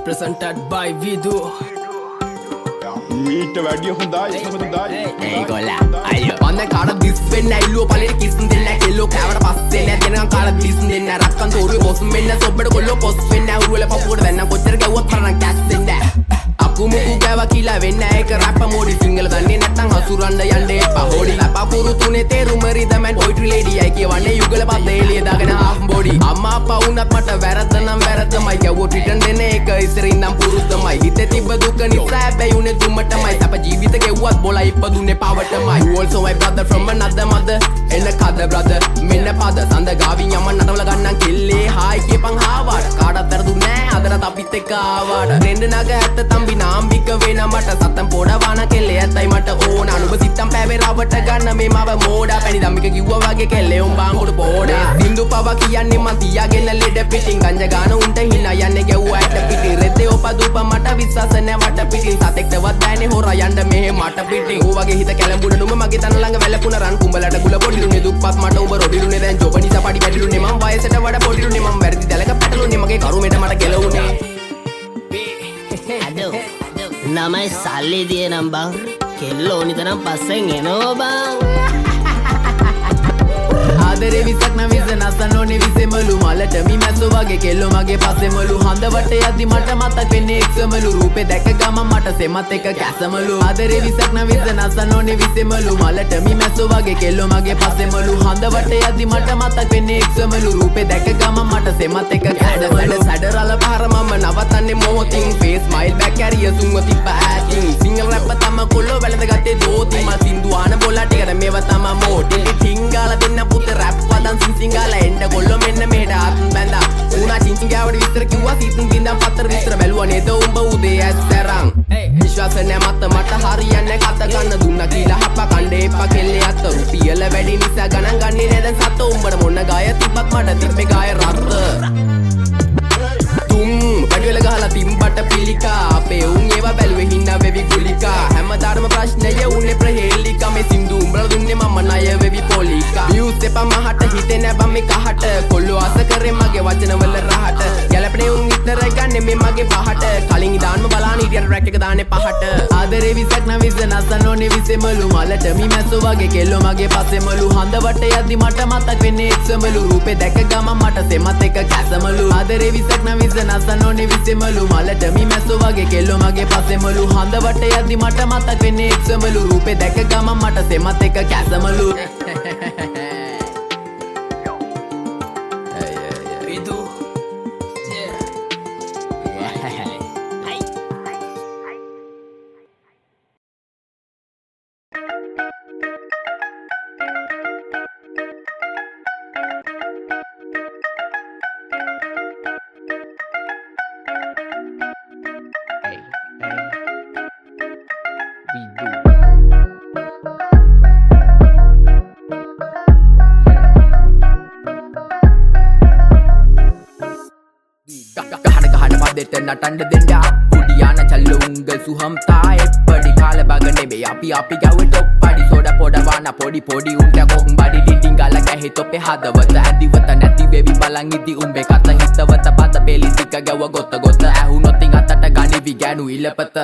presented by Vidu. ඊට වැඩිය හොඳයි ඒගොල්ලා අයියෝ අන්න කාට දිස් වෙන්න ඇල්ලුව පළේට කිස්සුම් දෙන්න කෙල්ලෝ කෑවට පස්සේ නෑ දෙනකන් කාට දිස් දෙන්න රක්කන් තෝරුවේ බොස් වෙන්න සොබ්බට කොල්ලෝ පොස් වෙන්න උරුවල පපුවට වැන්න කොච්චර ගැව්වත් තරම් කැස් දෙන්න අකුමුකු ගෑවා කියලා වෙන්න ඒක රැප් මොඩි සිංගල දන්නේ නැත්නම් හසුරන්න යන්න එපා හොඩි ලපකුරු තුනේ තේරුම රිදමෙන් පොයිට්‍රි ලේඩි අය කියවන්නේ යුගල පද එළිය දාගෙන half body අම්මා අප්පා වුණත් මට වැරද්ද නම් වැරද්දමයි ගැව්වොත් රිටර්න් දෙන එක ඉස්සරින් නම් පුරුද්දමයි හිතේ තිබ්බ දුක නිසා හැබැයි උනේ දුමටමයි තප ජීවිත ගෙව්වත් බොලා ඉපදුනේ පවටමයි you also my brother from another mother එන්න කද brother මෙන්න පද සඳ ගාවින් යමන් නටවල ගන්නම් කෙල්ලේ හායි කියපන් හාවට කාටවත් වැරදුන්නේ නෑ අදට අපිත් එක්ක ආවට රෙන්ඩ නග ඇත්ත තම්බි නාම්බික වෙන මට සත්තම් පොඩවාන කෙල්ලේ ඇත්තයි මට ඕන අනුබ සිත්තම් පෑවේ රවට ගන්න මේ මව මෝඩා පැණි දම්මික කිව්වා වගේ කෙල්ලේ උන් බාංගුඩ පොඩා සින්දු පව කියන්නේ මන් තියාගෙන ලෙඩ පිටින් ගංජා ගාන උන්ට හිනා යන්නේ ගැව්වා ඇට පිටින් රෙද්දේ ඔපදුප මට විශ්වාස නෑ වට පිටින් සතෙක්ටවත් බෑනේ හොරා යන්න මෙහෙ මට පිටින් ඌ වගේ හිත කැලඹුණ නුඹ මගේ තන ළඟ වැළපුණ රන් කුඹලට ගුල පොඩිලුනේ දුප්පත් මට උඹ රොඩිලුනේ දැන් ජොබ නිසා පඩි වැඩිලුනේ මම වයසට වඩා පොඩිලුනේ මම වැරදි දැලක පැටලුනේ මගේ කරුමෙට මට ගැලවුනේ නමයි සල්ලි දියනම් බං කෙල්ලෝ නිතරම් පස්සෙන් එනවා බං ආදරේ විසක් නම් විස නසන්න ඕනේ විසෙමලු මලට මි මැස්සෝ වගේ කෙල්ලෝ මගේ පස්සෙමලු හඳවට යද්දි මට මතක් වෙන්නේ එක්සමලු රූපේ දැක ගමන් මට සෙමත් එක කැසමලු ආදරේ විසක් නම් විස නසන්න ඕනේ විසෙමලු මලට මි මැස්සෝ වගේ කෙල්ලෝ මගේ පස්සෙමලු හඳවට යද්දි මට මතක් වෙන්නේ එක්සමලු රූපේ දැක ගමන් මට සෙමත් එක කැසමලු සැඩරල පාර මම නවතන්නේ මොහොතින් face smile back carrier සුන්ව තිබ්බ ඇතින් සිංගල් රැප්ප තම කොල්ලෝ වැළඳ ගත්තේ දෝති මා සින්දු ආන බොලා ටිකට මේව තම මෝටි ටිංගාලා දෙන්න පුතේ රැප් පදන් සිංගාලා එන්න කොල්ලෝ මෙන්න මෙහෙට ආත්ම බැඳා උනා චිංචින් ගාවට විස්තර කිව්වා සීතුන් බින්දම් පතර විස්තර බැලුවා නේද උඹ උදේ ඇස්සරන් විශ්වාස නෑ මට හරියන්නේ කත ගන්න දුන්නා කියලා හප්ප කණ්ඩේ එපා කෙල්ලේ අත රුපියල වැඩි නිසා ගණන් ගන්නේ නෑ දැන් සත උඹට මොන ගාය තිබ්බත් මට තිබ්බේ ගාය රත්ත වැඩිවල ගහලා තිම්බට පිළිකා අපේ උන් ඒවා බැලුවේ හින්දා වෙවි ගුලිකා හැමදාම ප්‍රශ්නය උන්නේ ප්‍රහේලිකා මේ සින්දු උඹලා දුන්නේ මම ණය වෙවි පොලිකා views එපා මහට හිතේ නෑ බම් මේ කහට කොල්ලෝ ආස කරේ මගේ වචනවල රහට ගැලපනේ උන් ඉතර ගන්නේ මේ මගේ පහට කලින් ඉදාන්ම බලාන හිටියට රැක් එක දාන්නේ පහට ආදරේ විසක් නම් විස නසන්න ඕනේ විසෙමලු මලට මි මැස්සෝ වගේ කෙල්ලෝ මගේ පස්සෙමලු හඳවට යද්දි මට මතක් වෙන්නේ එක්සමලු රූපේ දැක ගමන් මට සෙමත් එක කැසමලු ආදරේ විසක් නම් විස නසන්න ඕනේ විසෙමලු මලට මි මැස්සෝ වගේ කෙල්ලෝ මගේ පස්සෙමලු හඳවට යද්දි මට මතක් වෙන්නේ එක්සමලු රූපේ දැක ගමන් මට සෙමත් එක කැසමලු දෙට නටන්න දෙන්න පුඩියාන චල්ල උංග සුහම්තා එප්පඩි කාල බග නෙමෙයි අපි ගැවට ඔප්පඩි සෝඩ පොඩවාන පොඩි උන්ට කොහොම් බඩි ඩිඩින් ගාල කැහි තොපේ හදවත ඇදිවත නැති වෙවි බලන් ඉදි උඹේ කත හිතවත පද පෙලි ටික ගැව ගොත ඇහුනොත් ඉන් අතට ගනිවි ගෑනු ඉලපත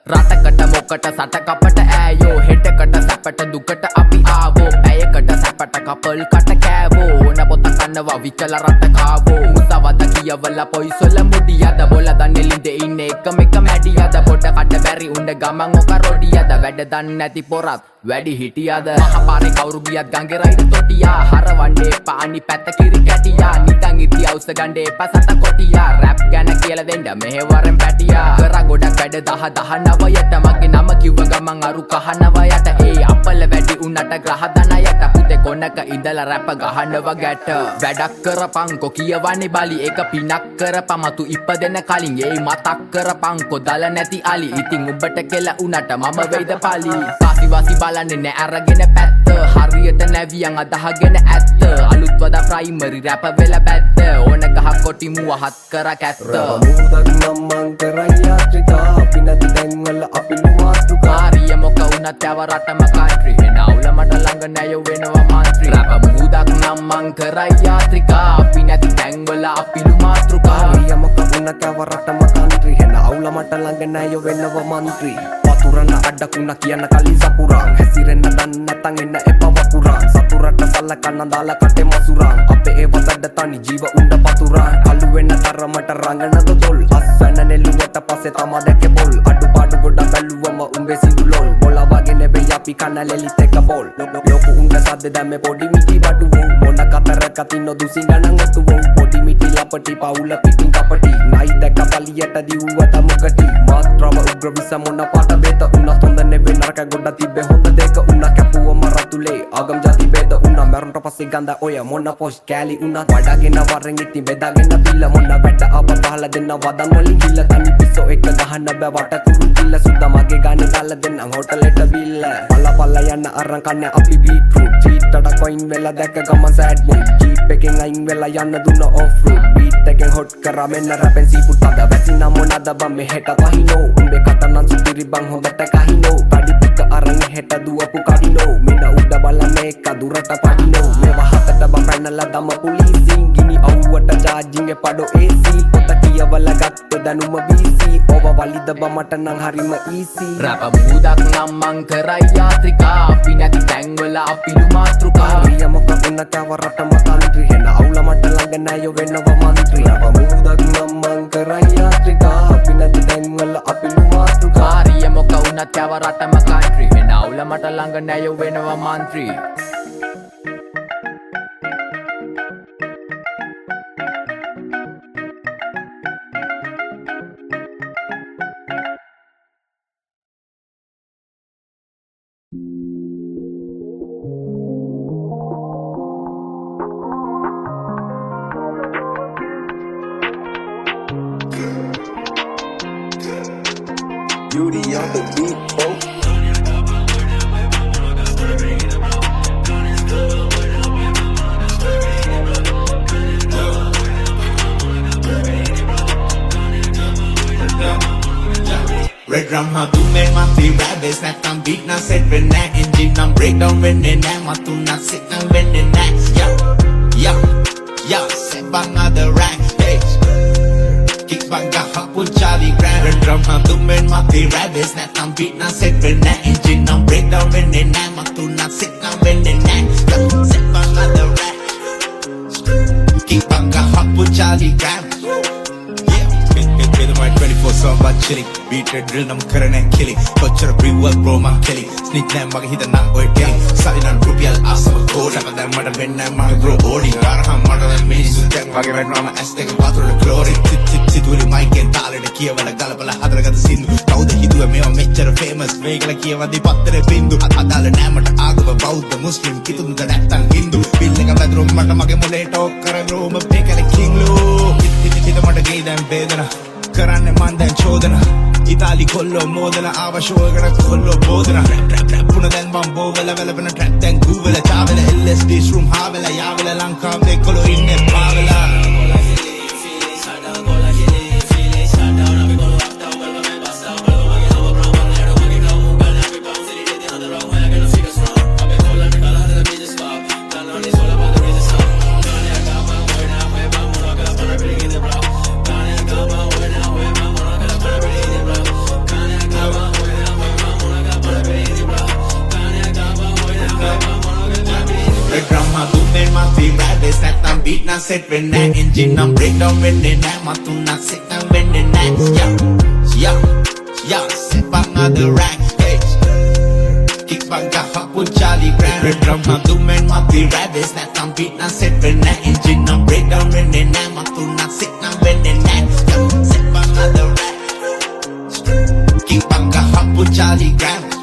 රටකට මොකට සට කපට ඈයෝ හෙටකට සැපට දුකට අපි ආවෝ පැයකට සැපට කපල් කට කෑවෝ ඕන පොත කන්නවා විකල රට කාවෝ මුසවද කියවල පොයිසොල මුඩියද බොල දන්නේ ලින්දේ ඉන්නේ එකම මැඩියද පොඩ කට බැරි උණ්ඩ ගමන් ඔක රොඩියද වැඩ දන්නේ නැති පොරත් වැඩි හිටියද මහපාරේ කවුරු ගියත් ගංගේ රයිඩ් තොටියා හරවන්නේ පානි පැත්ත කිරි කැටියා නිතන් ඉති අවුස ගන්නේ එපා සත කොටියා රැප් ගැන කියලා දෙන්න මෙහෙවරෙන් පැටියා කරා ගොඩක් වැඩ 10 යට මගේ නම කිව්ව ගමන් අරු කහනවා යට ඒ අපල වැඩි උන්නට ග්‍රහ ධනයට පුතේ කොනක ඉඳලා රැප ගහනවා ගැට වැඩක් කරපන්කො කියවන්නේ බලි ඒක පිනක් කරපමතු ඉපදෙන කලින් ඒ මතක් කරපන්කො දල නැති අලි ඉතින් උඹට කෙල උනට මම වෙයිද පලි කාසිවාසි බලන්නේ නෑ අරගෙන පැත්ත හරියට නැවියන් අදහගෙන ඇත්ත අලුත් වදා ප්‍රයිමරි රැප වෙලා බැද්ද ඕන ගහ කොටි මුවහත් කර කැත්ත මුදක් නම් මං කරයි යාත්‍රිකා අපි නැති තැන්වල අපි කාරිය මොක උනත් යව රටම කන්ට්‍රි හෙනවුල මට ළඟ නැයෝ වෙනවා මන්ත්‍රී රැප මුදක් නම් මං කරයි යාත්‍රිකා අපි නැති තැන්වල අපි මාතෘකා කාරිය මොක උන්න කැවරටම කන්ත්‍රි හෙන අවුල මට ළඟ නෑ යෝ වෙනව මන්ත්‍රී වතුරන්න අඩකුණ කියන්න කලින් සපුරාන් හැසිරෙන්න දන්නේ නැතන් එන්න එපා වපුරාන් සතුරට සලකන්න දාලා කටේ මසුරාන් අපේ ඒව දඩ තනි ජීව උණ්ඩ පතුරාන් අලු වෙන්න තරමට රංගනද තොල් අස්වැන්න නෙළුවට පස්සේ තමා දැක්කේ බොල් අඩුපාඩු ගොඩ බැලුවම උඹේ සිදුලොල් බොලා වගේ නෙවෙයි අපි කන ලෙලිත් එක බොල් ලොකු උංග සද්ද දැම්මේ පොඩි මිටි බඩුවෝ මොන කතරක තින්නෝ දුසිංගනන් ඔතුවෝ පොඩි මිටි ලපටි පවුල පිටින් කපටි නයි දැක්ක පලියට දිව්වට මුකටි මාත්‍රව උග්‍ර විස මොන පාට බේත උනත් හොඳ නෙවෙයි නරක ගොඩ තිබ්බේ හොඳ දෙක උන කැපුවම රතුලේ ආගම් ජාති බේද උන මරුන්ට පස්සේ ගඳ ඔය මොන පොස් කෑලි උනත් වඩාගෙන වරෙන් ඉතින් බෙදාගෙන පිල්ල මොන වැඩ අප පහල දෙන්න වදන් වලින් කිල්ල තනි පිස්සෝ එක ගහන්න බෑ වට තුරු කිල්ල සුද්දා මගේ ගානේ දාලා දෙන්න හෝටලෙට බිල්ල පල්ල යන්න අරන් කන්නේ අපි බීට්‍රූට් චීට්ටට කොයින් වෙලා දැක්ක ගමන් සෑඩ් බොයි ජීප් එකෙන් අයින් වෙලා යන්න දුන්න ඔෆ් රෝඩ් බීට් එකෙන් හොට් කරා මෙන්න රැපෙන් සීපුත් අද වැසින මොනද බම් මෙහෙට වහිනෝ උඹේ කතනන් සුපිරි බං හොඳට කහිනෝ පඩි පිට අරන් හෙට දුවපු කඩිනෝ මෙන්න උඩ බල මේක දුරට පඩිනෝ මේවා හතට බම් පැනලා දම පුලිසින් ගිනි අවුවට චාර්ජින් එක පඩෝ AC පොත කියවලා ගත්තේ දැනුම BC ඔබ වලිද බමට නම් හරිම easy රැප මුදක් නම් මං කරයි යාත්‍රිකා අපි නැති තැන්වල අපිලු මාතෘකා රිය මොක උන්න කැවරටම කන්ත්‍රි හෙන අවුල මට ළඟ නෑ යෝ වෙනව මන්ත්‍රී රැප මුදක් නම් මං කරයි යාත්‍රිකා අපි නැති තැන්වල අපිලු මාතෘකා කාරිය මොක උනත් කැවරටම කන්ට්‍රි වෙන අවුල මට ළඟ නෑ යෝ වෙනව මන්ත්‍රී Beauty on the beat, folks. Red rum hatu men mati rabbits නැත්තම් beat na set when that engine නම් breakdown වෙන්නේ නැහැ මතු not sit නම් වෙන්නේ නැහැ yo set bang other rack stage kick bang hapu Charlie Grand Red rum hatu men mati rabbits නැත්තම් beat na set when that engine නම් breakdown වෙන්නේ නැහැ මතු not sit නම් වෙන්නේ නැහැ set bang other rack kick bang hapu Charlie Grand my 24 song about chilling beat red drill nam karane killing kochara briwal bro man killing sneak name mage hida na oy killing salinan rupial asama code laka dan mata benna ma bro odi garham mata dan minisu den wage wenna ma as එක වතුර glory සිතුවිලි mic එකෙන් තාලෙට කියවලා ගලපලා හදරගත සින්දු කවුද හිතුවේ මේවා මෙච්චර famous වෙයි කියලා කියවදී පත්තරේ බින්දු අදාළ නෑ මට ආගම බෞද්ධ මුස්ලිම් කිතුන්ද නැත්තම් හින්දු බිල් එක වැදුරුම් මට මගේ මොලේ ටෝක් කරන රෝම පේකල කිං ලෝ හිත මට ගේ දැන් වේදනා කරන්නේ මන් දැන් චෝදන ඉතාලි කොල්ලෝ මෝදන ආවශෝයකට කොල්ලෝ බෝදන රැප් පුන දැන් බම් බෝවල වැලපෙන ට්‍රැක් දැන් ගූවල චාවල LSD ෂ්රූම් හාවල යාවල ලංකාවේ කොළෝ ඉන්නේ පාවලා beat na set when that engine nam breakdown when they na matu na sit na when they na yo set bang other rack stage kick bang hapu Charlie Grand red drum hatu men mati rabbits that tam beat na set when that engine nam breakdown when they na matu na sit na when they na set bang other rack kick bang hapu Charlie Grand